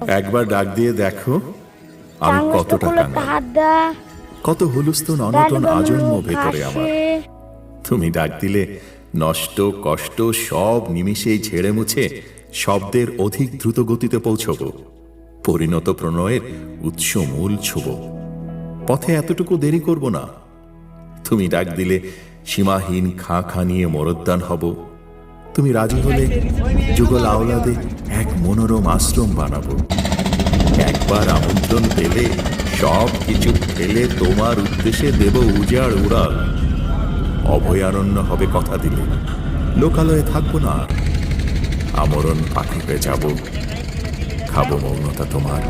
একবার ডাক দিয়ে দেখো আমি কতটা কাঙাল, কত হুলস্থুল অনটন আজন্ম ভেতরে আমার। তুমি ডাক দিলে নষ্ট কষ্ট সব নিমিষেই ঝেড়ে মুছে শব্দের অধিক দ্রুত গতিতে পৌঁছব, পরিণত প্রণয়ের উৎস মূল ছুব। পথে এতটুকু দেরি করব না। তুমি ডাক দিলে সীমাহীন খাঁ খাঁ নিয়ে মরদ্দান হব। তুমি রাজি হলে যুগল আওলাদে এক মনোরম আশ্রম বানাবো। একবার আমন্ত্রণ পেলে সব কিছু ফেলে তোমার উদ্দেশ্যে দেব উজাড় উড়াল। অভয়ারণ্য হবে কথা দিলে, লোকালয়ে থাকবো না আর। আমরণ পাখি হয়ে যাব, খাবো মৌনতা তোমার।